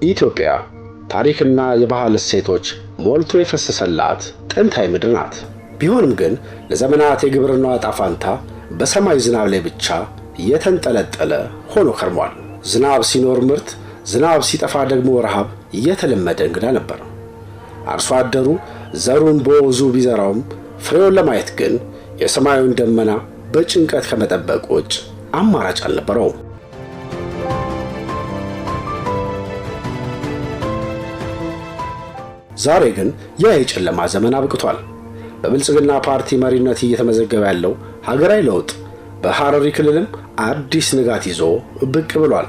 ኢትዮጵያ ታሪክና የባህል እሴቶች ሞልቶ የፈሰሰላት ጥንታዊ ምድር ናት። ቢሆንም ግን ለዘመናት የግብርናው ዕጣ ፈንታ በሰማይ ዝናብ ላይ ብቻ የተንጠለጠለ ሆኖ ከርሟል። ዝናብ ሲኖር ምርት፣ ዝናብ ሲጠፋ ደግሞ ረሃብ የተለመደ እንግዳ ነበር። አርሶ አደሩ ዘሩን በወዙ ቢዘራውም ፍሬውን ለማየት ግን የሰማዩን ደመና በጭንቀት ከመጠበቅ ውጭ አማራጭ አልነበረውም። ዛሬ ግን ያ የጨለማ ዘመን አብቅቷል። በብልጽግና ፓርቲ መሪነት እየተመዘገበ ያለው ሀገራዊ ለውጥ በሐረሪ ክልልም አዲስ ንጋት ይዞ ብቅ ብሏል።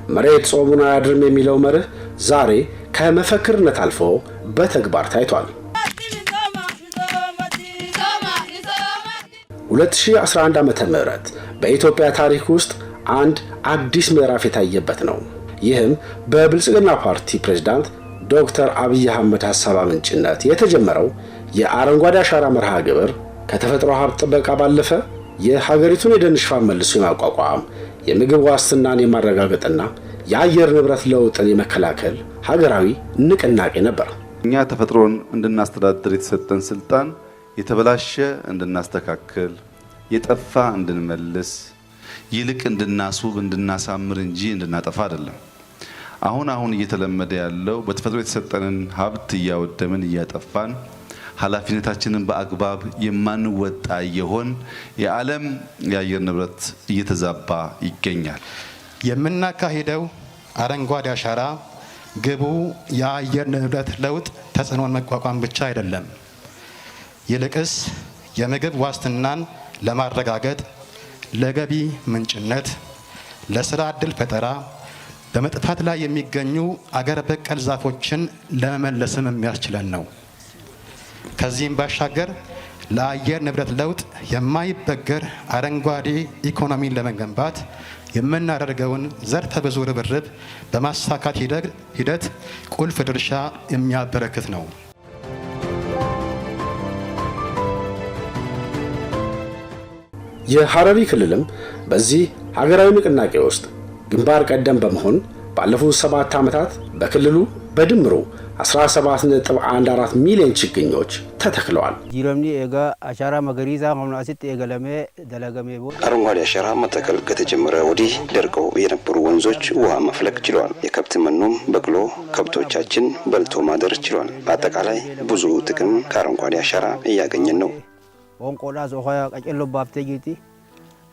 መሬት ጾሙን አያድርም የሚለው መርህ ዛሬ ከመፈክርነት አልፎ በተግባር ታይቷል። 2011 ዓመተ ምህረት በኢትዮጵያ ታሪክ ውስጥ አንድ አዲስ ምዕራፍ የታየበት ነው። ይህም በብልጽግና ፓርቲ ፕሬዝዳንት ዶክተር አብይ አህመድ ሐሳብ አመንጭነት የተጀመረው የአረንጓዴ አሻራ መርሃ ግብር ከተፈጥሮ ሀብት ጥበቃ ባለፈ የሀገሪቱን የደን ሽፋን መልሶ የማቋቋም የምግብ ዋስትናን የማረጋገጥና የአየር ንብረት ለውጥን የመከላከል ሀገራዊ ንቅናቄ ነበር። እኛ ተፈጥሮን እንድናስተዳድር የተሰጠን ስልጣን የተበላሸ እንድናስተካክል፣ የጠፋ እንድንመልስ፣ ይልቅ እንድናስውብ እንድናሳምር እንጂ እንድናጠፋ አይደለም። አሁን እየተለመደ ያለው በተፈጥሮ የተሰጠንን ሀብት እያወደምን እያጠፋን ኃላፊነታችንን በአግባብ የማንወጣ የሆን የዓለም የአየር ንብረት እየተዛባ ይገኛል። የምናካሂደው አረንጓዴ አሻራ ግቡ የአየር ንብረት ለውጥ ተጽዕኖን መቋቋም ብቻ አይደለም። ይልቅስ የምግብ ዋስትናን ለማረጋገጥ፣ ለገቢ ምንጭነት፣ ለስራ ዕድል ፈጠራ፣ በመጥፋት ላይ የሚገኙ አገር በቀል ዛፎችን ለመመለስም የሚያስችለን ነው። ከዚህም ባሻገር ለአየር ንብረት ለውጥ የማይበገር አረንጓዴ ኢኮኖሚን ለመገንባት የምናደርገውን ዘርፈ ብዙ ርብርብ በማሳካት ሂደት ቁልፍ ድርሻ የሚያበረክት ነው። የሐረሪ ክልልም በዚህ ሀገራዊ ንቅናቄ ውስጥ ግንባር ቀደም በመሆን ባለፉት 7 ዓመታት በክልሉ በድምሩ 17.14 ሚሊዮን ችግኞች ተተክለዋል። አረንጓዴ አሻራ መተከል ከተጀመረ ወዲህ ደርቀው የነበሩ ወንዞች ውሃ መፍለቅ ችለዋል። የከብት መኖም በቅሎ ከብቶቻችን በልቶ ማደር ችሏል። በአጠቃላይ ብዙ ጥቅም ከአረንጓዴ አሻራ እያገኘን ነው።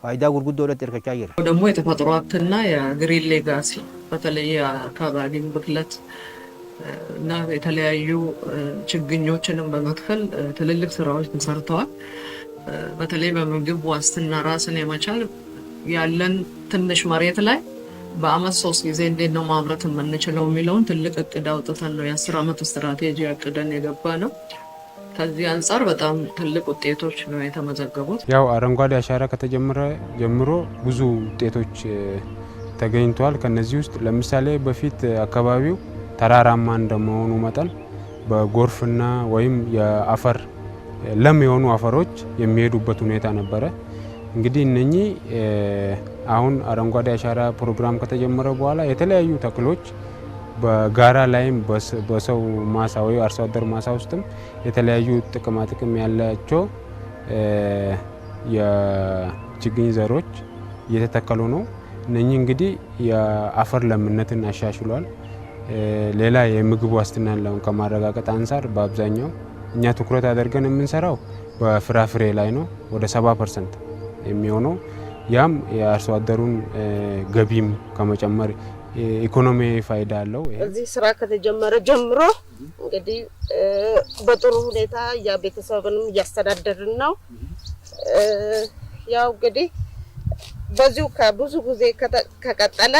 ፋይዳ ጉርጉዶ ለተርከቻ ይር ደግሞ የተፈጥሮ ሀብትና የግሪን ሌጋሲ በተለይ አካባቢ ብክለት እና የተለያዩ ችግኞችንም በመትከል ትልልቅ ስራዎች ተሰርተዋል። በተለይ በምግብ ዋስትና ራስን የመቻል ያለን ትንሽ መሬት ላይ በአመት 3 ጊዜ እንዴት ነው ማምረት የምንችለው የሚለውን ትልቅ እቅድ አውጥተን ነው የ10 ዓመት ስትራቴጂ አቅደን የገባ ነው። ከዚህ አንፃር በጣም ትልቅ ውጤቶች ነው የተመዘገቡት። ያው አረንጓዴ አሻራ ከተጀመረ ጀምሮ ብዙ ውጤቶች ተገኝተዋል። ከነዚህ ውስጥ ለምሳሌ በፊት አካባቢው ተራራማ እንደመሆኑ መጠን በጎርፍና ወይም የአፈር ለም የሆኑ አፈሮች የሚሄዱበት ሁኔታ ነበረ። እንግዲህ እነኚህ አሁን አረንጓዴ አሻራ ፕሮግራም ከተጀመረ በኋላ የተለያዩ ተክሎች በጋራ ላይም በሰው ማሳ ወይ አርሶ አደር ማሳ ውስጥም የተለያዩ ጥቅም ያላቸው የችግኝ ዘሮች እየተተከሉ ነው። እነኚህ እንግዲህ የአፈር ለምነትን አሻሽሏል። ሌላ የምግብ ዋስትናን ከማረጋገጥ አንፃር በአብዛኛው እኛ ትኩረት አድርገን የምንሰራው በፍራፍሬ ላይ ነው። ወደ 70% የሚሆነው ያም የአርሶ አደሩን ገቢም ከመጨመር ኢኮኖሚ ፋይዳ አለው። እዚህ ስራ ከተጀመረ ጀምሮ እንግዲህ በጥሩ ሁኔታ ያ ቤተሰብንም እያስተዳደርን ነው። ያው እንግዲህ በዚሁ ከብዙ ጊዜ ከቀጠለ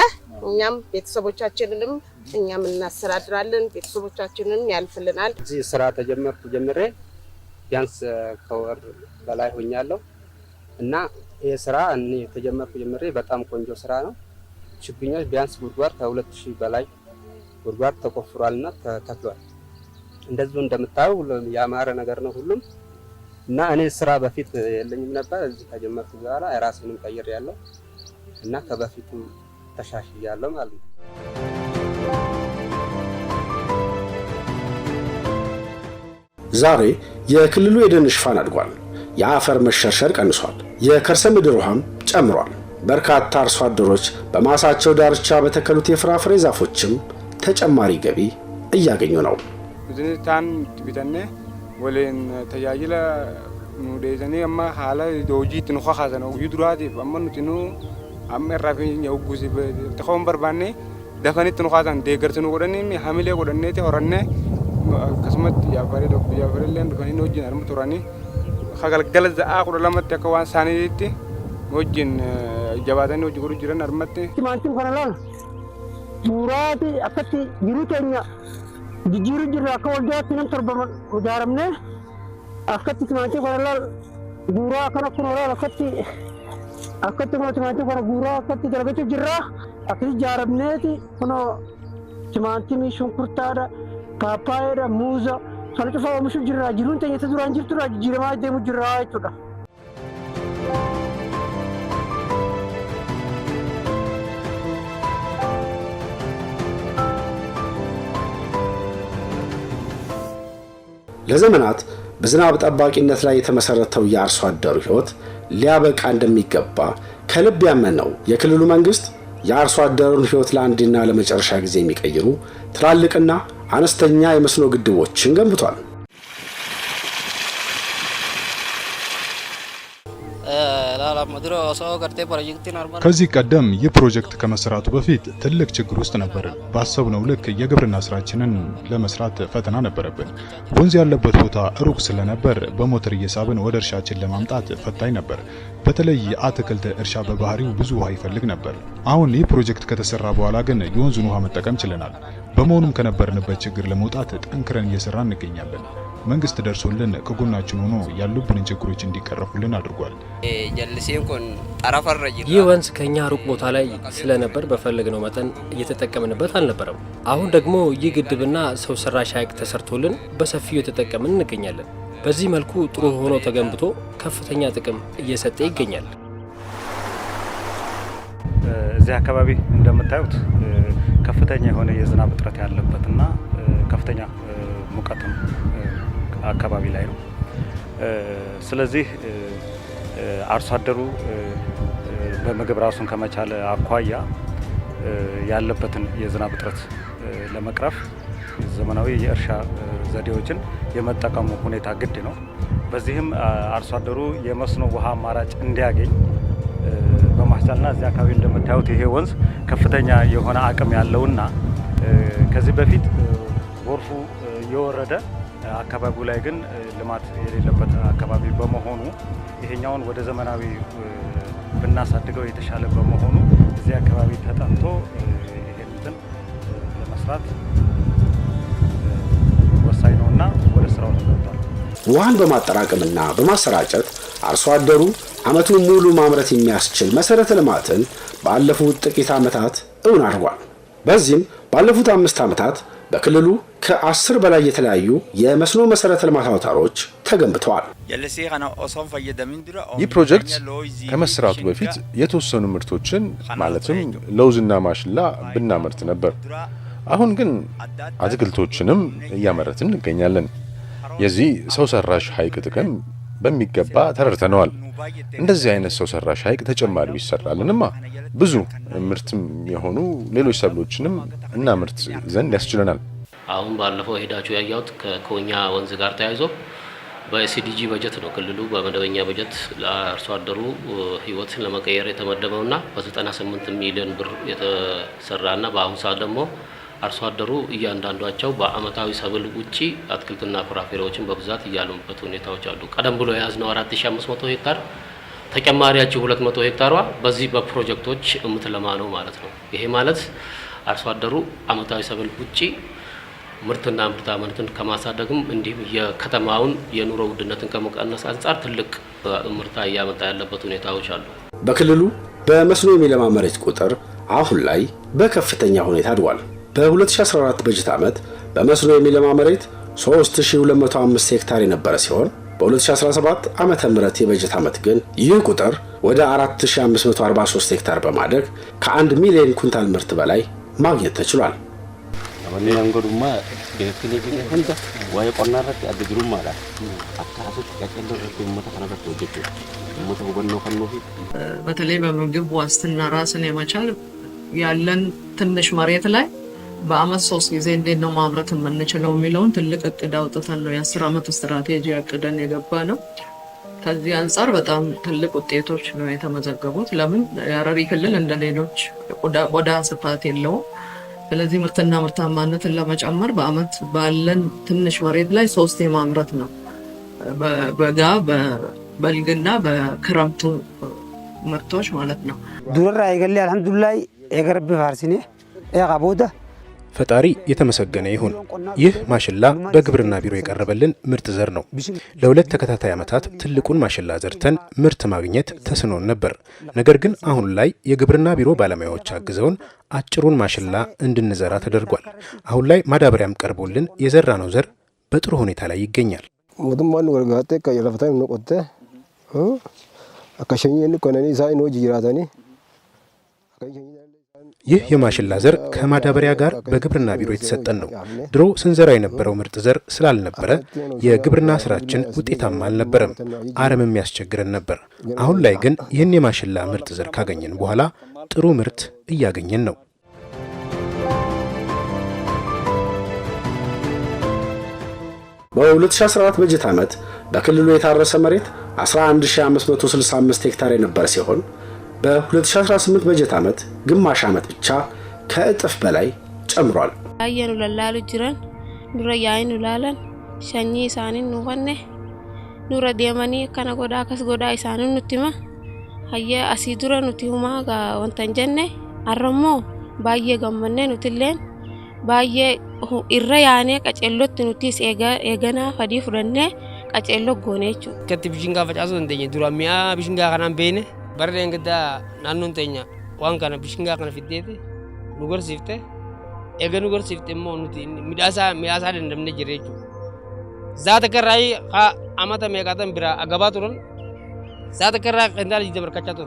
እኛም ቤተሰቦቻችንንም እኛም እናስተዳድራለን፣ ቤተሰቦቻችንን ያልፍልናል። እዚህ ስራ ጀምሬ ቢያንስ ከወር በላይ ሆኛለሁ እና ይሄ ስራ እኔ ጀምሬ በጣም ቆንጆ ስራ ነው። ችግኞች ቢያንስ ጉድጓድ ከ2000 በላይ ጉድጓድ ተቆፍሯልና ተተክሏል። እንደዚሁ እንደምታዩ ያማረ ነገር ነው። ሁሉም እና እኔ ስራ በፊት የለኝም ነበር። እዚህ ከጀመርኩ በኋላ ራሴንም ቀይሬያለሁ እና ከበፊቱም ተሻሽያለሁ ማለት ነው። ዛሬ የክልሉ የደን ሽፋን አድጓል። የአፈር መሸርሸር ቀንሷል። የከርሰ ምድር ውሃም ጨምሯል። በርካታ አርሶ አደሮች በማሳቸው ዳርቻ በተከሉት የፍራፍሬ ዛፎችም ተጨማሪ ገቢ እያገኙ ነው። ዝንታን ቢተነ ወለን ተያይለ ኑዴዘኒ አማ ሐላ ዶጂ ትንኳ ኻዘነው ይድራዲ አመኑ ትኑ አመራፊ የውጉዚ ተኾን በርባኔ ደፈኒ ትንኳ ዛን ደገርትኑ ወደኒ ሐሚሌ ወደነቴ ወረነ ከስመት ያፈረለን ደፈኒ ኖጂ አርሙ ቱራኒ ኸገልገለ ዘአ ቁረ ለመት ከዋን ሳኒቲ ኖጂን ጀባተኒ ኖጂ ጉሩ ጅረን አርመት ማንቲም ከነላል ቱራቲ አከቲ ይሩተኛ ጅጅሩ ጅራ ከወልዳት ነም ተርበመ ወዳረምነ አከቲ ማንቲም ከነላል ጉራ ከነ ኩኖላ አከቲ ማንቲም ከነ ጉራ አከቲ ደረገች ጅራ አከቲ ጃረምነቲ ኩኖ ማንቲም ሽንኩርታዳ ፓፓያዳ ሙዛ ፈለጭፋ ወምሹ ጅራ ጅሩን ተኝ ተዱራን ጅርቱራ ጅረማ ደሙ ጅራ አይቱዳ ለዘመናት በዝናብ ጠባቂነት ላይ የተመሰረተው የአርሶ አደሩ ሕይወት ሊያበቃ እንደሚገባ ከልብ ያመነው የክልሉ መንግስት የአርሶ አደሩን ሕይወት ለአንድና ለመጨረሻ ጊዜ የሚቀይሩ ትላልቅና አነስተኛ የመስኖ ግድቦችን ገንብቷል። ከዚህ ቀደም ይህ ፕሮጀክት ከመሰራቱ በፊት ትልቅ ችግር ውስጥ ነበርን። ባሰብነው ልክ የግብርና ስራችንን ለመስራት ፈተና ነበረብን። ወንዝ ያለበት ቦታ ሩቅ ስለነበር በሞተር እየሳብን ወደ እርሻችን ለማምጣት ፈታኝ ነበር። በተለይ የአትክልት እርሻ በባህሪው ብዙ ውሃ ይፈልግ ነበር። አሁን ይህ ፕሮጀክት ከተሰራ በኋላ ግን የወንዙን ውሃ መጠቀም ችለናል። በመሆኑም ከነበርንበት ችግር ለመውጣት ጠንክረን እየሰራን እንገኛለን። መንግስት ደርሶልን ከጎናችን ሆኖ ያሉብንን ችግሮች እንዲቀረፉልን አድርጓል። ይህ ወንዝ ከኛ ሩቅ ቦታ ላይ ስለነበር በፈለግነው መጠን እየተጠቀምንበት አልነበረም። አሁን ደግሞ ይህ ግድብና ሰው ሰራሽ ሐይቅ ተሰርቶልን በሰፊው የተጠቀምን እንገኛለን። በዚህ መልኩ ጥሩ ሆኖ ተገንብቶ ከፍተኛ ጥቅም እየሰጠ ይገኛል። እዚህ አካባቢ እንደምታዩት ከፍተኛ የሆነ የዝናብ እጥረት ያለበትና ከፍተኛ ሙቀትም አካባቢ ላይ ነው። ስለዚህ አርሶ አደሩ በምግብ ራሱን ከመቻል አኳያ ያለበትን የዝናብ እጥረት ለመቅረፍ ዘመናዊ የእርሻ ዘዴዎችን የመጠቀሙ ሁኔታ ግድ ነው። በዚህም አርሶ አደሩ የመስኖ ውሃ አማራጭ እንዲያገኝ በማስቻልና እዚህ አካባቢ እንደምታዩት ይሄ ወንዝ ከፍተኛ የሆነ አቅም ያለውና ከዚህ በፊት ጎርፉ የወረደ አካባቢው ላይ ግን ልማት የሌለበት አካባቢ በመሆኑ ይሄኛውን ወደ ዘመናዊ ብናሳድገው የተሻለ በመሆኑ እዚህ አካባቢ ተጠንቶ ይሄንን ለመስራት ወሳኝ ነውና ወደ ስራው ተገብቷል። ውሃን በማጠራቀምና በማሰራጨት አርሶ አደሩ ዓመቱን ሙሉ ማምረት የሚያስችል መሰረተ ልማትን ባለፉት ጥቂት ዓመታት እውን አድርጓል። በዚህም ባለፉት 5 ዓመታት በክልሉ ከ10 በላይ የተለያዩ የመስኖ መሰረተ ልማት አውታሮች ተገንብተዋል። ይህ ፕሮጀክት ከመሰራቱ በፊት የተወሰኑ ምርቶችን ማለትም ለውዝና ማሽላ ብናመርት ነበር። አሁን ግን አትክልቶችንም እያመረትን እንገኛለን። የዚህ ሰው ሰራሽ ሐይቅ ጥቅም በሚገባ ተረድተነዋል። እንደዚህ አይነት ሰው ሰራሽ ሐይቅ ተጨማሪው ይሰራልንማ ብዙ ምርትም የሆኑ ሌሎች ሰብሎችንም እናምርት ዘንድ ያስችለናል። አሁን ባለፈው ሄዳችሁ ያያውት ከኮኛ ወንዝ ጋር ተያይዞ በኤስዲጂ በጀት ነው ክልሉ በመደበኛ በጀት ለአርሶ አደሩ ህይወትን ለመቀየር የተመደበውና በ98 ሚሊዮን ብር የተሰራና በአሁኑ ሰዓት ደግሞ አርሶ አደሩ እያንዳንዷቸው በአመታዊ ሰብል ውጪ አትክልትና ፍራፍሬዎችን በብዛት እያሉበት ሁኔታዎች አሉ። ቀደም ብሎ የያዝነው 4500 ሄክታር ተጨማሪያቸው 200 ሄክታሯ በዚህ በፕሮጀክቶች እምትለማ ነው ማለት ነው። ይሄ ማለት አርሶ አደሩ አመታዊ ሰብል ውጪ ምርትና ምርታማነትን ከማሳደግም እንዲሁም የከተማውን የኑሮ ውድነትን ከመቀነስ አንጻር ትልቅ ምርታ እያመጣ ያለበት ሁኔታዎች አሉ። በክልሉ በመስኖ የሚለማ መሬት ቁጥር አሁን ላይ በከፍተኛ ሁኔታ አድጓል። በ2014 በጀት ዓመት በመስኖ የሚለማ መሬት 3205 ሄክታር የነበረ ሲሆን በ2017 ዓመተ ምህረት የበጀት ዓመት ግን ይህ ቁጥር ወደ 4543 ሄክታር በማደግ ከ1 ሚሊዮን ኩንታል ምርት በላይ ማግኘት ተችሏል። በተለይ በምግብ ዋስትና ራስን የመቻል ያለን ትንሽ መሬት ላይ በአመት 3 ጊዜ እንዴት ነው ማምረት የምንችለው የሚለውን ትልቅ እቅድ አውጥተን ነው የ10 ዓመት ስትራቴጂ አቅደን የገባ ነው። ከዚህ አንፃር በጣም ትልቅ ውጤቶች ነው የተመዘገቡት። ለምን የሐረሪ ክልል እንደሌሎች ቆዳ ስፋት የለውም። ስለዚህ ምርትና ምርታማነትን ለመጨመር በአመት ባለን ትንሽ መሬት ላይ 3 የማምረት ነው። በጋ በበልግና በክረምቱ ምርቶች ማለት ነው። ዱራ ይገል አልሐምዱሊላህ የገረብ ፋርሲኔ ያቃቦዳ ፈጣሪ የተመሰገነ ይሁን። ይህ ማሽላ በግብርና ቢሮ የቀረበልን ምርጥ ዘር ነው። ለ2 ተከታታይ ዓመታት ትልቁን ማሽላ ዘርተን ምርት ማግኘት ተስኖን ነበር። ነገር ግን አሁን ላይ የግብርና ቢሮ ባለሙያዎች አግዘውን አጭሩን ማሽላ እንድንዘራ ተደርጓል። አሁን ላይ ማዳበሪያም ቀርቦልን የዘራነው ዘር በጥሩ ሁኔታ ላይ ይገኛል። ሞቱማን ወርጋቴ ከየለፈታን ነው ቆተ አካሸኝን ኮነኒ ሳይኖ ጅራታኒ ይህ የማሽላ ዘር ከማዳበሪያ ጋር በግብርና ቢሮ የተሰጠን ነው። ድሮ ስንዘራ የነበረው ምርጥ ዘር ስላልነበረ የግብርና ስራችን ውጤታማ አልነበረም፣ አረም የሚያስቸግረን ነበር። አሁን ላይ ግን ይህን የማሽላ ምርጥ ዘር ካገኘን በኋላ ጥሩ ምርት እያገኘን ነው። በ2014 በጀት ዓመት በክልሉ የታረሰ መሬት 11565 ሄክታር የነበረ ሲሆን በ2018 በጀት ዓመት ግማሽ ዓመት ብቻ ከእጥፍ በላይ ጨምሯል። አየኑ ለላሉ ጅራን ዱረ ያይኑ ላለን ሸኚ ኢሳኒን ኑፈነ ዱረ ዴመኒ ከነ ጎዳ ከስ ጎዳ ኢሳኒን ኑቲማ ሀየ አሲ ዱረ ኑቲ ሁማ ጋ ወንተን ጀነ አረሞ ባየ ገመነ ኑትለን ባየ ኢረ ያኔ ቀጨሎት ኑቲስ ኤገና ፈዲ ፍረነ ቀጨሎ ጎኔቹ ከቲ ቢሽንጋ ፈጫሱ እንደኝ ዱራ ሚያ ቢሽንጋ ከናን ቤነ barre ngada nannun tenya wan kana bishinga kana fidete nugar sifte ega nugar sifte mo nuti midasa dandamne jirechu zata karai ka amata megatan bira agaba turun zata karai እንደal ይደበርካቻቱ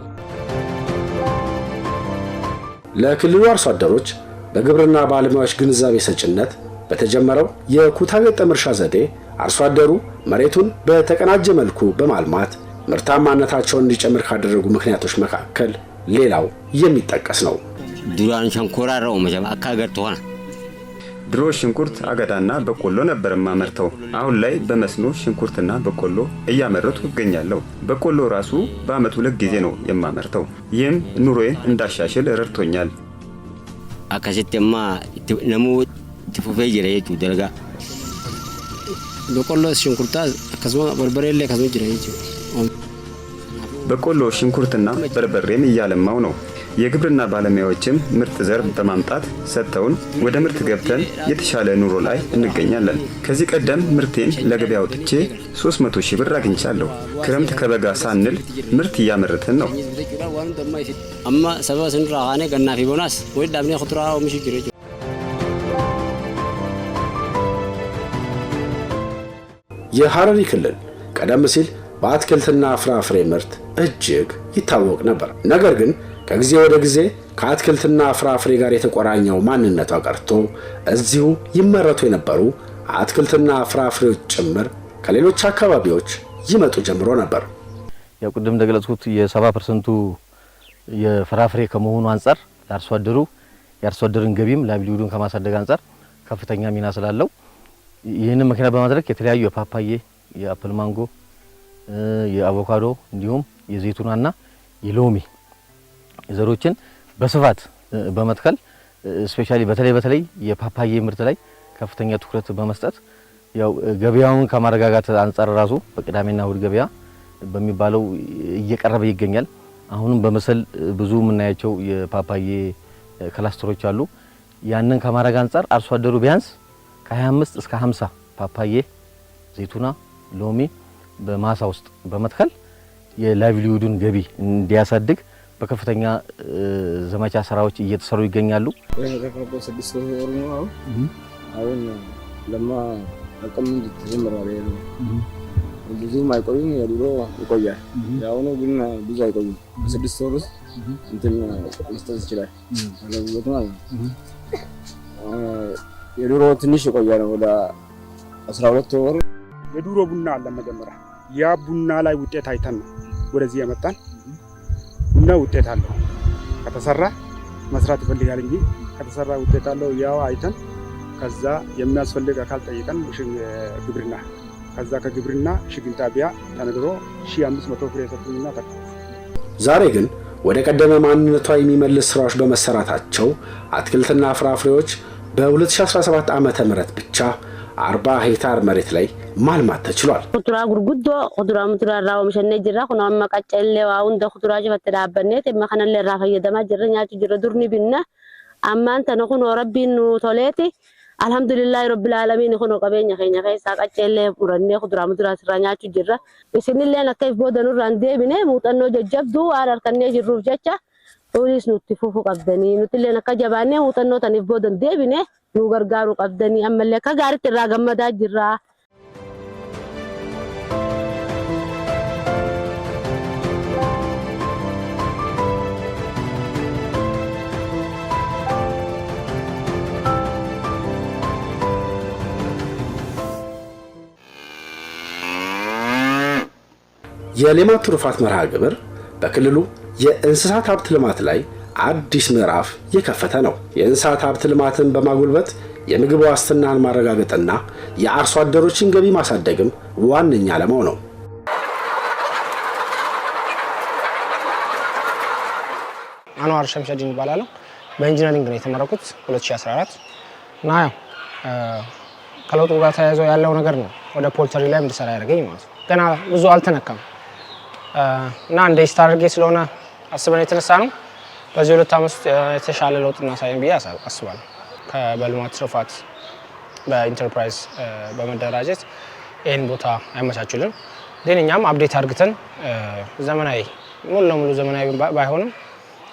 ለክልሉ አርሶ አደሮች በግብርና ባለሙያዎች ግንዛቤ ሰጭነት በተጀመረው የኩታ ገጠም እርሻ ዘዴ አርሶ አደሩ መሬቱን በተቀናጀ መልኩ በማልማት ምርታማነታቸውን እንዲጨምር ካደረጉ ምክንያቶች መካከል ሌላው የሚጠቀስ ነው። ዱራን ሸንኮራ ነው መጀመ አካገር ተሆነ ድሮ ሽንኩርት አገዳና በቆሎ ነበር ማመርተው። አሁን ላይ በመስኖ ሽንኩርትና በቆሎ እያመረቱ እገኛለሁ። በቆሎ ራሱ በአመት 2 ጊዜ ነው የማመርተው። ይህም ኑሮዬን እንዳሻሽል ረድቶኛል። አካሲተማ ነሙ ትፉፌ ጅሬቱ ደረጋ በቆሎ ሽንኩርታ ከስማ በርበሬ ከስማ ጅሬቱ በቆሎ ሽንኩርትና በርበሬም እያለማው ነው። የግብርና ባለሙያዎችም ምርጥ ዘር በማምጣት ሰጥተውን ወደ ምርት ገብተን የተሻለ ኑሮ ላይ እንገኛለን። ከዚህ ቀደም ምርቴን ለገበያ አውጥቼ 300 ሺህ ብር አግኝቻለሁ። ክረምት ከበጋ ሳንል ምርት እያመረትን ነው። አማ ሰባ ስንራ ሀኔ ገናፊ ቦናስ ወይ ዳብኔ ኹጥራው ምሽ ጅሬ የሐረሪ ክልል ቀደም ሲል በአትክልትና ፍራፍሬ ምርት እጅግ ይታወቅ ነበር። ነገር ግን ከጊዜ ወደ ጊዜ ከአትክልትና ፍራፍሬ ጋር የተቆራኘው ማንነቷ ቀርቶ እዚሁ ይመረቱ የነበሩ አትክልትና ፍራፍሬዎች ጭምር ከሌሎች አካባቢዎች ይመጡ ጀምሮ ነበር። ያው ቅድም እንደገለጽኩት የ70% የፍራፍሬ ከመሆኑ አንፃር የአርሶ አደርን ገቢም ላይቭሊሁዱን ከማሳደግ አንፃር ከፍተኛ ሚና ስላለው ይህንን ምክንያት በማድረግ የተለያዩ የፓፓዬ፣ የአፕል ማንጎ፣ የአቮካዶ እንዲሁም የዘይቱናና የሎሚ ዘሮችን በስፋት በመትከል ስፔሻሊ በተለይ የፓፓዬ ምርት ላይ ከፍተኛ ትኩረት በመስጠት ያው ገበያውን ከማረጋጋት አንፃር ራሱ በቅዳሜና እሁድ ገበያ በሚባለው እየቀረበ ይገኛል። አሁንም በመሰል ብዙ የምናያቸው የፓፓዬ ክላስተሮች አሉ። ያንን ከማረጋ አንፃር አርሶ አደሩ ቢያንስ ከ25 እስከ 50 ፓፓዬ፣ ዘይቱና፣ ሎሚ በማሳ ውስጥ በመትከል የላይቭሊሁዱን ገቢ እንዲያሳድግ በከፍተኛ ዘመቻ ስራዎች እየተሰሩ ይገኛሉ። አሁን ለማ አቀም ተጀምሯል። ብዙም አይቆይም፣ የድሮ ይቆያል። ያሁኑ ግን ብዙ አይቆይም። በ6 ወር ውስጥ እንትን መስጠት ይችላል አገልግሎት ማለት ነው። የድሮ ትንሽ ይቆያል፣ ወደ 12 ወር። የድሮ ቡና አለ መጀመሪያ። ያ ቡና ላይ ውጤት አይተን ነው ወደዚህ የመጣን። ቡና ውጤት አለው ከተሰራ መስራት ይፈልጋል እንጂ ከተሰራ ውጤት አለው። ያው አይተን ከዛ የሚያስፈልግ አካል ጠይቀን ግብርና ከዛ ከግብርና ሽግን ጣቢያ ተነግሮ 1500 ፍሬ ሰጡኝና ተቀ ዛሬ ግን ወደ ቀደመ ማንነቷ የሚመልስ ስራዎች በመሰራታቸው አትክልትና ፍራፍሬዎች በ2017 ዓመተ ምህረት ብቻ 40 ሄክታር መሬት ላይ ማልማት ተችሏል። ኩቱራ ጉርጉዶ ኩቱራ ሙቱራ ራው መሸነ ጅራ ኩና ማቀጨለ ዋውን ደኩቱራ ጀፈተዳበነት መከነለ ራፈየደማ ጅረኛቹ ጅረ ዱርኒ ቢና አማን ተነኩኖ ረቢኑ ቶሌቲ አልহামዱሊላህ ረብል ዓለሚን ሆኖ ቀበኛ ከኛ ከይሳ ቀጨለ ሙረኔ ኩቱራ ሙቱራ ስራኛቹ ጅራ በስንለ ነከፍ ቦደኑ ራንዴ ቢኔ ሙጠኖ ጀጀብዱ አራርከኔ ጅሩፍ ጀቻ ፖሊስ ኑትፉፉ ቀበኒ ኑትለ ነከ ጀባኔ ሙጠኖ ተንፍ ቦደን ዴቢኔ ኑ ገርጋሩ ቀበኒ አመለ ከጋሪት ራገመዳ ጅራ የሌማት ትሩፋት መርሃ ግብር በክልሉ የእንስሳት ሀብት ልማት ላይ አዲስ ምዕራፍ የከፈተ ነው። የእንስሳት ሀብት ልማትን በማጎልበት የምግብ ዋስትናን ማረጋገጥና የአርሶ አደሮችን ገቢ ማሳደግም ዋነኛ ዓላማው ነው። አንዋር ሸምሸዲን ይባላል። በኢንጂነሪንግ ነው የተመረኩት 2014 እና ያው ከለውጡ ጋር ተያይዞ ያለው ነገር ነው ወደ ፖልትሪ ላይ እንድሰራ ያደረገኝ ማለት ነው። ገና ብዙ አልተነካም እና እንደ ስታርጌ ስለሆነ አስበን የተነሳ ነው። በዚህ 2 ዓመት ውስጥ የተሻለ ለውጥ እናሳየን ብዬ አስባለሁ። ከበልማት ትሩፋት በኢንተርፕራይዝ በመደራጀት ይህን ቦታ ያመቻቹልን ግን እኛም አፕዴት አድርገን ዘመናዊ ሙሉ ለሙሉ ዘመናዊ ባይሆንም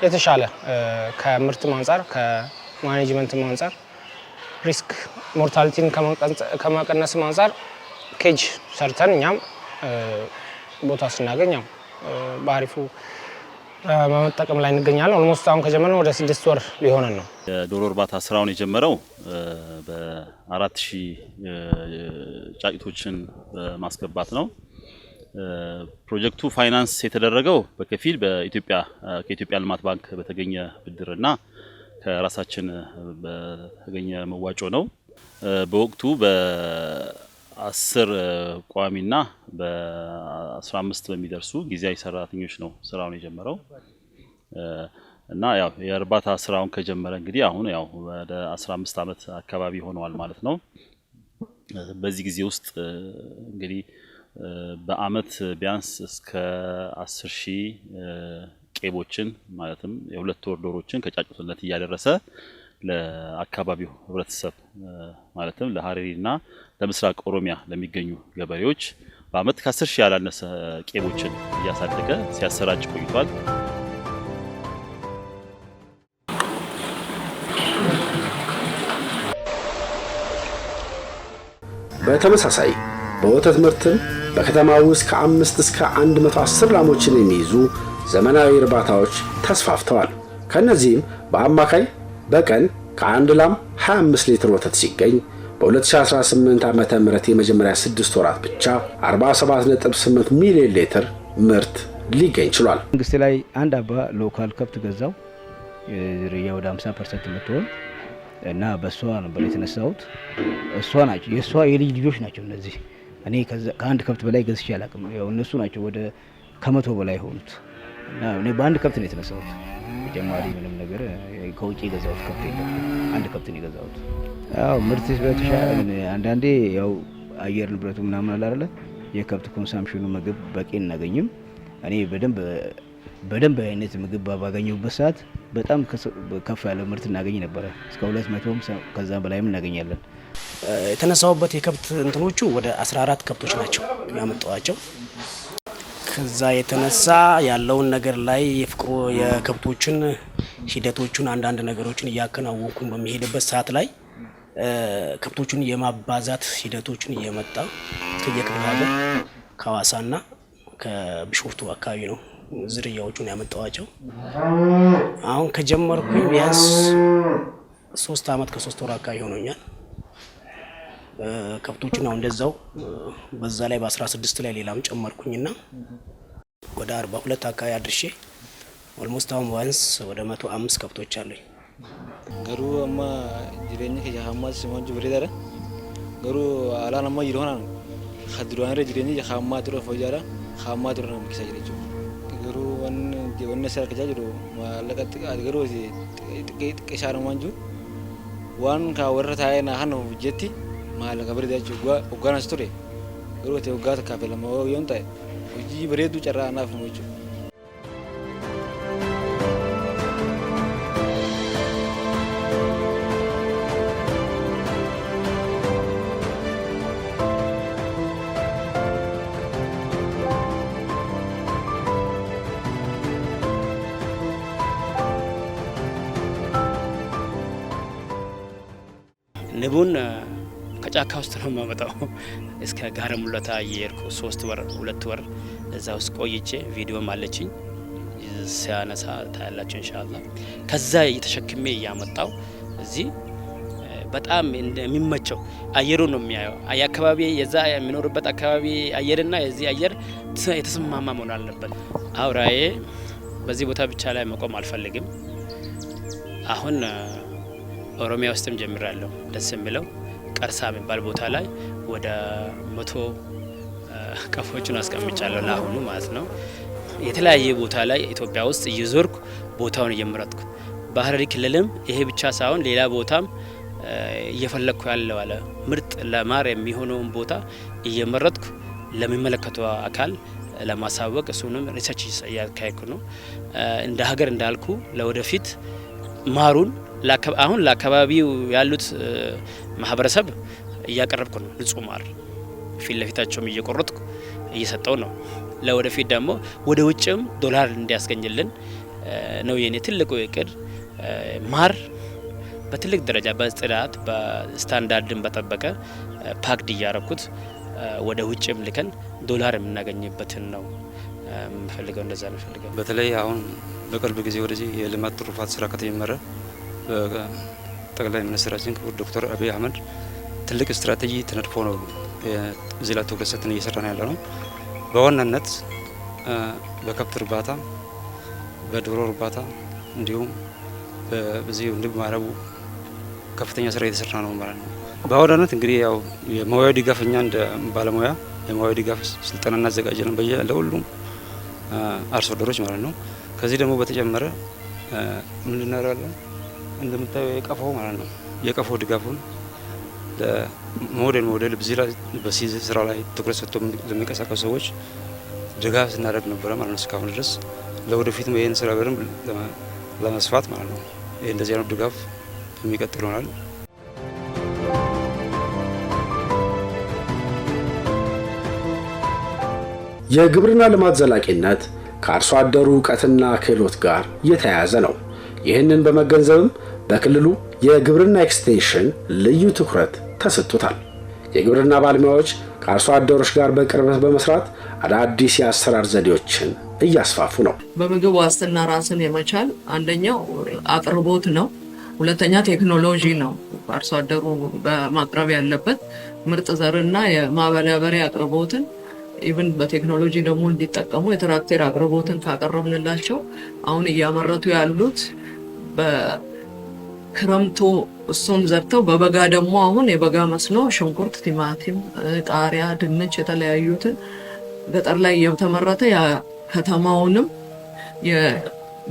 የተሻለ ከምርት አንፃር ከማኔጅመንት አንፃር ሪስክ ሞርታሊቲን ከመቀነስ አንፃር ኬጅ ሰርተን እኛም ቦታ ስናገኘው በአሪፉ በመጠቀም ላይ እንገኛለን። ኦልሞስት አሁን ከጀመረን ወደ 6 ወር ሊሆነን ነው። የዶሮ እርባታ ስራውን የጀመረው በ4000 ጫጭቶችን በማስገባት ነው። ፕሮጀክቱ ፋይናንስ የተደረገው በከፊል ከኢትዮጵያ ልማት ባንክ በተገኘ ብድርና ከራሳችን በተገኘ መዋጮ ነው። በወቅቱ በ10 ቋሚና በ15 በሚደርሱ ጊዜያዊ ሰራተኞች ነው ስራውን የጀመረው እና ያው የእርባታ ስራውን ከጀመረ እንግዲህ አሁን ያው ወደ 15 ዓመት አካባቢ ሆነዋል ማለት ነው። በዚህ ጊዜ ውስጥ እንግዲህ በአመት ቢያንስ እስከ 10000 ቄቦችን ማለትም የ2 ወር ዶሮችን ከጫጩትነት እያደረሰ ለአካባቢው ህብረተሰብ ማለትም ለሐረሪና ለምስራቅ ኦሮሚያ ለሚገኙ ገበሬዎች በአመት ከ10000 ያላነሰ ቄቦችን እያሳደገ ሲያሰራጭ ቆይቷል። በተመሳሳይ በወተት ምርትም በከተማ ውስጥ ከ5 እስከ 110 ላሞችን የሚይዙ ዘመናዊ እርባታዎች ተስፋፍተዋል። ከነዚህም በአማካይ በቀን ከአንድ ላም 25 ሊትር ወተት ሲገኝ በ2018 ዓመተ ምህረት የመጀመሪያ 6 ወራት ብቻ 47.8 ሚሊዮን ሊትር ምርት ሊገኝ ችሏል። መንግስት ላይ አንድ አባ ሎካል ከብት ገዛው ዝርያ ወደ 50% የምትሆን እና በሷ ነበር የተነሳሁት። እሷ ናቸው የሷ የልጅ ልጆች ናቸው እነዚህ። እኔ ከአንድ ከብት በላይ ገዝቼ አላውቅም። ያው እነሱ ናቸው ወደ ከመቶ በላይ ሆኑት እና እኔ በአንድ ከብት ነው የተነሳሁት። ተጨማሪ ምንም ነገር ከውጪ የገዛሁት ከብት የለም። አንድ ከብት ነው የገዛሁት። ያው ምርት በተሻለ አንዳንዴ ያው አየር ንብረቱ ምናምን አለ አይደለ የከብት ኮንሳምፕሽኑ ምግብ በቂ እናገኝም። እኔ በደንብ አይነት ምግብ ባገኘሁበት ሰዓት በጣም ከፍ ያለ ምርት እናገኝ ነበር። እስከ 200 ከዛ በላይም እናገኛለን። የተነሳውበት የከብት እንትኖቹ ወደ 14 ከብቶች ናቸው ያመጣዋቸው። ከዛ የተነሳ ያለውን ነገር ላይ የከብቶችን ሂደቶቹን አንዳንድ ነገሮችን እያከናወንኩኝ በሚሄድበት ሰዓት ላይ ከብቶቹን የማባዛት ሂደቶችን እየመጣ ከየክፍለ ሀገር ከሐዋሳና ከቢሾፍቱ አካባቢ ነው ዝርያዎቹን ያመጣዋቸው። አሁን ከጀመርኩኝ ቢያንስ 3 አመት ከ3 ወር አካባቢ ሆኖኛል። ከብቶችን አሁን እንደዛው በዛ ላይ በ16 ላይ ሌላም ጨመርኩኝና ወደ 42 አካባቢ አድርሼ ኦልሞስት አሁን ቢያንስ ወደ 105 ከብቶች አሉኝ። ገሩ አማ ጅሬኝ ከጃሃማ ሲሞን ጅብሪዳራ ገሩ አላናማ ይሮና ነው خدران رجليني خامات رو فجارا خامات رو نمكسا جريجو غرو ون سر كجا جرو ما لقت غرو سي كشار مانجو وان كا ورتاي نا هنو جتي ما لقى بري داجو غانا ستوري غرو تي غات كافلا ما يونتا جي بريدو چرا نا فموجو ንቡን ከጫካ ውስጥ ነው የማመጣው። እስከ ጋራ ሙለታ እየሄድኩ 3 ወር 2 ወር እዛ ውስጥ ቆይቼ ቪዲዮም አለችኝ ሲያነሳ ታያላችሁ ኢንሻአላህ። ከዛ እየተሸክሜ እያመጣው እዚህ በጣም እንደሚመቸው አየሩ ነው የሚያየው። አካባቢ የዛ የሚኖርበት አካባቢ አየርና የዚህ አየር የተስማማ መሆን አለበት። አውራዬ በዚህ ቦታ ብቻ ላይ መቆም አልፈልግም። አሁን ኦሮሚያ ውስጥም ጀምራለሁ። ደስ የሚለው ቀርሳ የሚባል ቦታ ላይ ወደ 100 ቀፎችን አስቀምጫለሁ ለአሁኑ ማለት ነው። የተለያየ ቦታ ላይ ኢትዮጵያ ውስጥ እየዞርኩ ቦታውን እየመረጥኩ ባህር ዳር ክልልም ይሄ ብቻ ሳይሆን ሌላ ቦታም እየፈለኩ ያለው አለ ምርጥ ለማር የሚሆነውን ቦታ እየመረጥኩ ለሚመለከተው አካል ለማሳወቅ እሱንም ሪሰርች እያካሄድኩ ነው። እንደ ሀገር እንዳልኩ ለወደፊት ማሩን አሁን ለአካባቢው ያሉት ማህበረሰብ እያቀረብኩ ነው። ንጹህ ማር ፊት ለፊታቸውም እየቆረጥኩ እየሰጠው ነው። ለወደፊት ደግሞ ወደ ውጭም ዶላር እንዲያስገኝልን ነው የኔ ትልቁ እቅድ። ማር በትልቅ ደረጃ በጽዳት በስታንዳርድን በጠበቀ ፓክድ እያረኩት ወደ ውጭም ልከን ዶላር የምናገኝበትን ነው የምፈልገው። እንደዛ ነው የምፈልገው። በተለይ አሁን በቅርብ ጊዜ ወደዚህ የልማት ትሩፋት ስራ ከተጀመረ ጠቅላይ ሚኒስትራችን ክቡር ዶክተር አብይ አህመድ ትልቅ ስትራቴጂ ተነድፎ ነው እዚህ ላይ ትኩረት ሰጥተን እየሰራን ያለ ነው። በዋናነት በከብት እርባታ፣ በዶሮ እርባታ እንዲሁም በዚህ ንብ ማረቡ ከፍተኛ ስራ እየተሰራ ነው ማለት ነው። በዋናነት እንግዲህ ያው የሙያዊ ድጋፍ እኛ እንደ ባለሙያ የሙያዊ ድጋፍ ስልጠና እናዘጋጃለን ለሁሉም አርሶ አደሮች ማለት ነው። ከዚህ ደግሞ በተጨመረ ምን እናደርጋለን እንደምታየው የቀፎ ማለት ነው። የቀፎ ድጋፉን ለሞዴል በዚህ ስራ ላይ ትኩረት ሰጥቶ ለሚንቀሳቀሱ ሰዎች ድጋፍ ስናደርግ ነበረ ማለት ነው እስካሁን ድረስ። ለወደፊትም ይህን ስራ በደንብ ለመስፋት ማለት ነው ይህ እንደዚህ አይነት ድጋፍ የሚቀጥል ይሆናል። የግብርና ልማት ዘላቂነት ከአርሶ አደሩ እውቀትና ክህሎት ጋር የተያያዘ ነው። ይህንን በመገንዘብም በክልሉ የግብርና ኤክስቴንሽን ልዩ ትኩረት ተሰጥቶታል። የግብርና ባለሙያዎች ከአርሶ አደሮች ጋር በቅርበት በመስራት አዳዲስ የአሰራር ዘዴዎችን እያስፋፉ ነው። በምግብ ዋስትና ራስን የመቻል አንደኛው አቅርቦት ነው። ሁለተኛ ቴክኖሎጂ ነው። አርሶ አደሩ በማቅረብ ያለበት ምርጥ ዘርና የማበላበሪያ አቅርቦትን ኢቭን በቴክኖሎጂ ደግሞ እንዲጠቀሙ የትራክተር አቅርቦትን ካቀረብንላቸው አሁን እያመረቱ ያሉት በክረምቱ እሱን ዘርተው በበጋ ደግሞ አሁን የበጋ መስኖ ሽንኩርት፣ ቲማቲም፣ ቃሪያ፣ ድንች የተለያዩትን ገጠር ላይ እየተመረተ ከተማውንም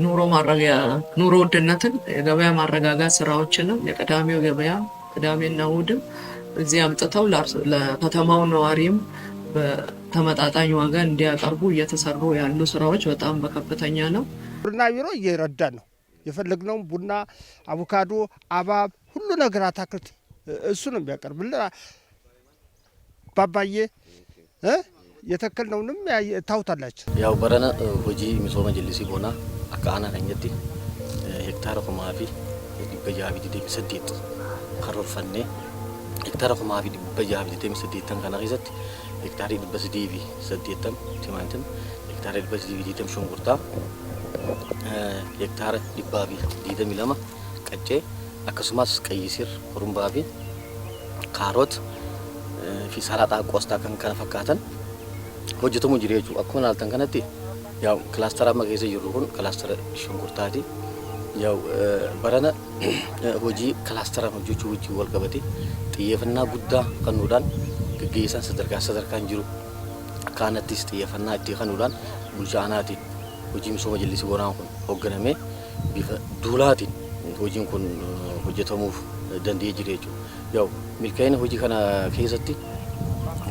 ኑሮ ውድነትን የገበያ ማረጋጋት ስራዎችንም የቀዳሚው ገበያ ቅዳሜና እሑድም እዚህ አምጥተው ለከተማው ነዋሪም በተመጣጣኝ ዋጋ እንዲያቀርቡ እየተሰሩ ያሉ ስራዎች በጣም በከፍተኛ ነው። ግብርና ቢሮ እየረዳን ነው። የፈለግነው ቡና፣ አቮካዶ፣ አባብ ሁሉ ነገር አታክልት እሱ ነው የሚያቀርብልን። ባባዬ የተከልነውንም ታውታላችሁ። ያው በረነ ሆጂ ሚሶማ ጀልሲ ቦና አካና ከኘቲ ሄክታር ኮማፊ ዲበጃቢ ዲዲ ሰዲት ከሮፈኔ hektara kumaa fi dhibba jaha fi 28 kana keessatti hektaarii 308 timaatim hektaarii 320 shunkurtaa hektara 122 qaccee akkasumas qayyisir qurumbaa fi kaarot fi salaaxaa qoostaa kan kana fakkaatan hojjetamu jira jechuudha. Akkuma ilaaltan kanatti yaa'u kilaastara amma keessa jirru kun kilaastara shunkurtaati. Yaa'u barana hojii kilaastara hojjechuu wajjin wal qabate xiyyeeffannaa guddaa kennuudhaan gaggeessan sadarkaan jiru. Kanattis xiyyeeffannaa itti kennuudhaan bulchaanaatiin hojii misooma jallisii boonaan kun hoogganamee bifa duulaatiin hojiin kun hojjetamuuf danda'ee jira jechuudha. Yaa'u milkaa'ina hojii kana keessatti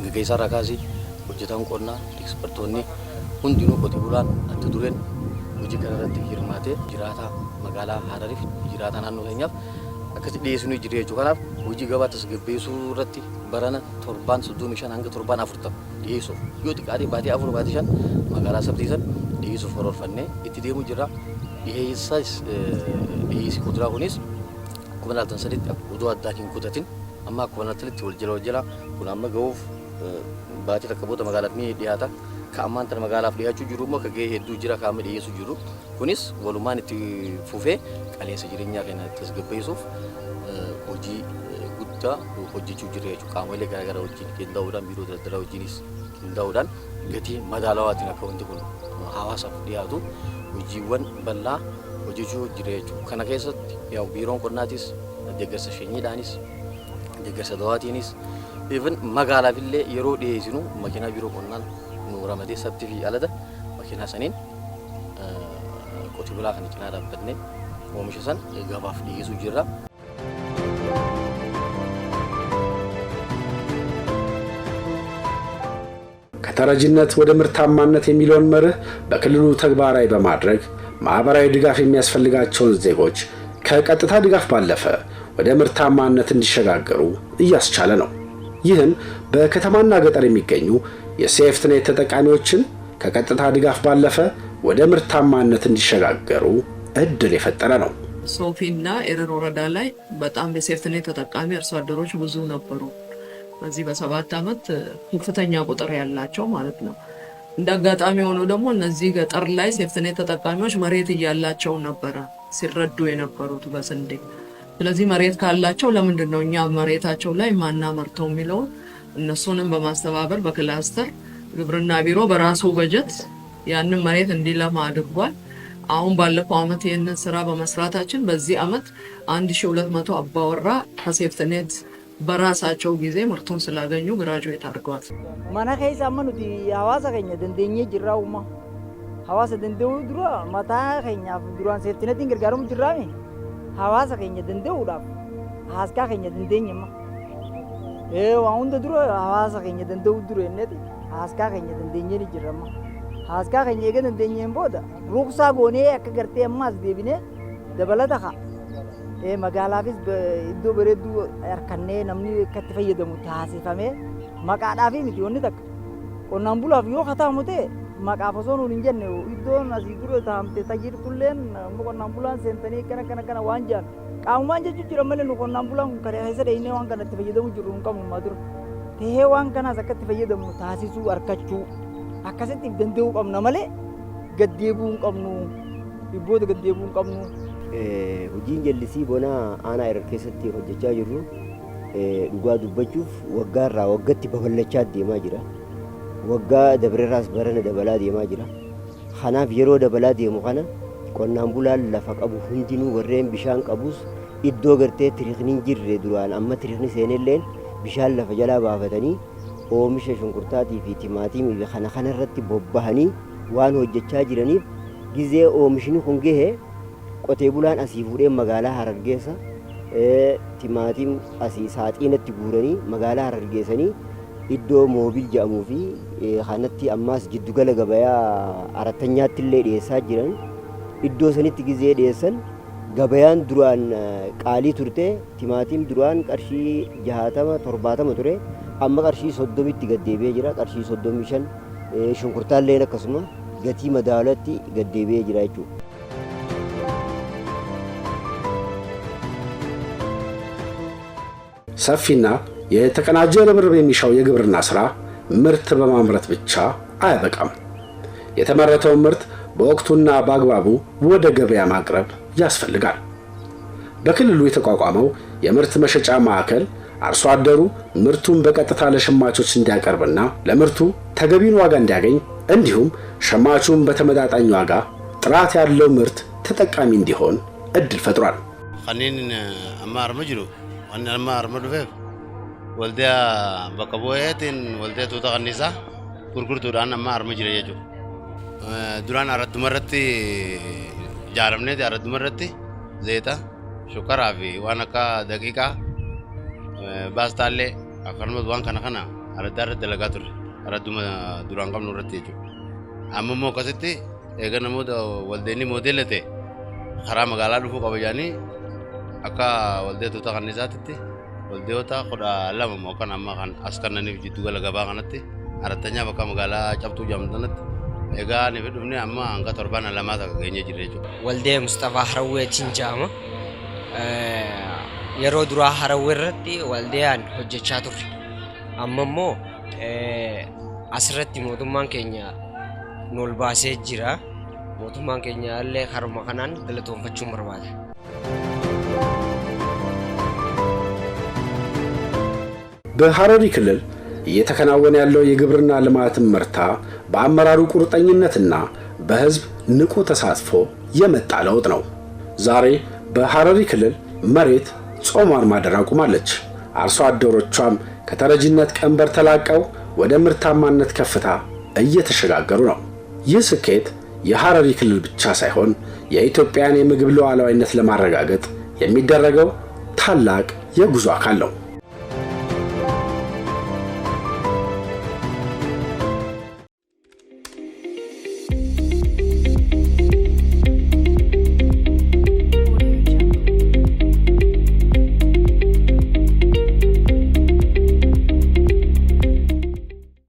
gaggeessaa irraa kaasee hojjetaan qonnaa ekspertoonni hundinuu qotee bulaan adda dureen hojii kana irratti hirmaatee jiraata magaalaa Harariif jiraata naannoo keenyaaf akkasii dhiyeessinuu jira jechuudha. Kanaaf hojii gabaa tasgabbeessuu irratti barana 735 hanga 740 dhiyeessuuf yoo xiqqaate baatii 4 baatii 5 magaalaa sabsiisan dhiyeessuuf horoorfannee itti deemuu jira. Dhiyeessi kuduraa kunis akkuma ilaaltan sadiitti oduu addaa hin kutatin amma akkuma ilaaltanitti wal jala kun amma ga'uuf baatii takka booda magaalaaf ni dhiyaata. Ka ammaan tana magaalaaf dhiyaachuu jiru immoo gahee hedduu jira kaa'amee dhiyeessuu jiru. Kunis walumaan itti fufee qaala'insa jireenyaa keenya tasgabbeessuuf hojii guddaa hojjechuu jira jechuudha. Qaamolee garaagaraa wajjin qindaa'uudhaan biiroo daldalaa wajjinis qindaa'uudhaan gatii madaalawaatiin akka wanti kun hawaasaaf dhiyaatu hojiiwwan bal'aa hojjechuu jira jechuudha. Kana keessatti yaa'u biiroon qonnaatis deeggarsa shanyiidhaanis deeggarsa dawaatiinis even magaalaaf illee yeroo dhiyeessinu makiinaa biiroo qonnaan nu ramadee sabtii fi alada makiinaa saniin qotee bulaa kan cinaa dhaabbannee oomisha san gabaaf dhiyeessuu jirra. ከተረጂነት ወደ ምርታማነት የሚለውን መርህ በክልሉ ተግባራዊ በማድረግ ማህበራዊ ድጋፍ የሚያስፈልጋቸውን ዜጎች ከቀጥታ ድጋፍ ባለፈ ወደ ምርታማነት እንዲሸጋገሩ እያስቻለ ነው። ይህም በከተማና ገጠር የሚገኙ የሴፍትኔት ተጠቃሚዎችን ከቀጥታ ድጋፍ ባለፈ ወደ ምርታማነት እንዲሸጋገሩ እድል የፈጠረ ነው። ሶፊና ኤረር ወረዳ ላይ በጣም የሴፍትኔት ተጠቃሚ አርሶ አደሮች ብዙ ነበሩ። በዚህ በ7 ዓመት ከፍተኛ ቁጥር ያላቸው ማለት ነው። እንደ አጋጣሚ ሆኖ ደግሞ እነዚህ ገጠር ላይ ሴፍትኔት ተጠቃሚዎች መሬት እያላቸው ነበረ ሲረዱ የነበሩት በስንዴ። ስለዚህ መሬት ካላቸው ለምንድን ነው እኛ መሬታቸው ላይ ማናመርተው የሚለው እነሱንም በማስተባበር በክላስተር ግብርና ቢሮ በራሱ በጀት ያንን መሬት እንዲለማ አድርጓል። አሁን ባለፈው ዓመት ይህንን ስራ በመስራታችን በዚህ ዓመት 1200 አባወራ ከሴፍትኔት በራሳቸው ጊዜ ምርቱን ስላገኙ ግራጁዌት አድርገዋል። ማና ከይሳ አመኑቲ ሐዋሳ ከኛ ደንደኘ ጅራውማ ሐዋሳ ደንደው ድሮ ማታ ከኛ ድሮን ሴፍትኔትን ገርጋሩም ጅራሚ ሐዋሳ ከኛ ደንደውዳፍ ሐስካ ከኛ ደንደኘማ አሁን ድሮ ሐዋሳ ከኛ ደንደው ድሮ እነቲ ሐስካ ከኛ ደንደኘ ጅራማ ሐስካ ከኛ ገን ደንደኘን ቦዳ ሩክሳ ጎኔ አከገርቴ ማስ ዴቢኔ ደበለታኻ magaalaafis iddoo bareedduu harkannee namni akkatti fayyadamu taasifamee maqaadhaaf miti wanni takka qonnaan bulaaf yoo kataamu ta'e maqaaf osoo nuun hin jenne iddoon asii dura taa'amte tajirtulleen qonnaan bulaan seentanii kana waan jaan qaamumaan jechuu jira malee nu qonnaan bulaan kun karaa keessa dheeyinee waan kanatti fayyadamu jirru hin qabnu maa dura tahee waan kanaas akkatti fayyadamu taasisuu harkachuu akkasitti danda'uu qabna malee gaddeebuu hin qabnu dhibboota gaddeebuu hin qabnu. Hojiin jallisii bonaa aanaa Erer keessatti hojjechaa jirru dhugaa dubbachuuf waggaa irraa waggaatti babal'achaa deemaa jira. Waggaa dabreerraas barana dabalaa deemaa jira. Kanaaf yeroo dabalaa deemu kana qonnaan bulaan lafa qabu hundinuu warreen bishaan qabus iddoo gartee tiriikni jirre duraan amma tiriikni seenelleen bishaan lafa jalaa baafatanii oomisha shunkurtaatii fi timaatimii kana irratti bobbahanii waan hojjechaa jiraniif gizee oomishni kun gahee qotee bulaan asii fuudhee magaalaa Harargeessa timaatim asii saaxiinatti guuranii magaalaa Harargeessanii iddoo moobil jedhamuu fi kanatti ammaas giddugala gabayaa Arattanyaatti illee dhiyeessaa jiran iddoo sanitti gizee dhiyeessan gabayaan duraan qaalii turte timaatim duraan qarshii 60-70 ture amma qarshii 30tti gaddeebi'ee jira qarshii 35 shunkurtaalleen akkasuma gatii madaalatti gaddeebi'ee jira jechuudha. ሰፊና የተቀናጀ ርብርብ የሚሻው የግብርና ሥራ ምርት በማምረት ብቻ አያበቃም። የተመረተውን ምርት በወቅቱና በአግባቡ ወደ ገበያ ማቅረብ ያስፈልጋል። በክልሉ የተቋቋመው የምርት መሸጫ ማዕከል አርሶ አደሩ ምርቱን በቀጥታ ለሸማቾች እንዲያቀርብና ለምርቱ ተገቢውን ዋጋ እንዲያገኝ እንዲሁም ሸማቹን በተመጣጣኝ ዋጋ ጥራት ያለው ምርት ተጠቃሚ እንዲሆን እድል ፈጥሯል። خلين أمار مجرو أن أمار مدفع والديا بكبويتين والديا توتا النساء كركر دوران أمار مجري يجو دوران أرد مرتي جارمني دي أرد مرتي زيتا شكر أبي وأنا كا دقيقة باس تالي أكرم دوان كنا أرد أرد دلقاتور أرد دوران كم نورتي يجو أما مو كسيتي إذا نمو والديني موديلته خرام مقالة دفو كبجاني akka waldeetota kannisaatitti waldeeta kudha lama mookan amma kan askananiif jiddu gala gabaa kanatti arattanyaa bakka magaalaa cabtuu jedhamtanatti egaa ni fedhufne amma hanga torbaan lamaa takka geenye jirre jechuudha. Waldee Mustafaa Harawweetiin jedhama. Yeroo duraa Harawwee irratti waldeeyaan hojjechaa turre. Amma immoo asirratti mootummaan keenya nu ol baasee jira. Mootummaan keenya illee karuma kanaan galatoonfachuun barbaada. በሐረሪ ክልል እየተከናወነ ያለው የግብርና ልማት ምርታ በአመራሩ ቁርጠኝነትና በህዝብ ንቁ ተሳትፎ የመጣ ለውጥ ነው። ዛሬ በሐረሪ ክልል መሬት ጾሟን ማደር አቁማለች። አርሶ አደሮቿም ከተረጂነት ቀንበር ተላቀው ወደ ምርታማነት ከፍታ እየተሸጋገሩ ነው። ይህ ስኬት የሐረሪ ክልል ብቻ ሳይሆን የኢትዮጵያን የምግብ ሉዓላዊነት ለማረጋገጥ የሚደረገው ታላቅ የጉዞ አካል ነው።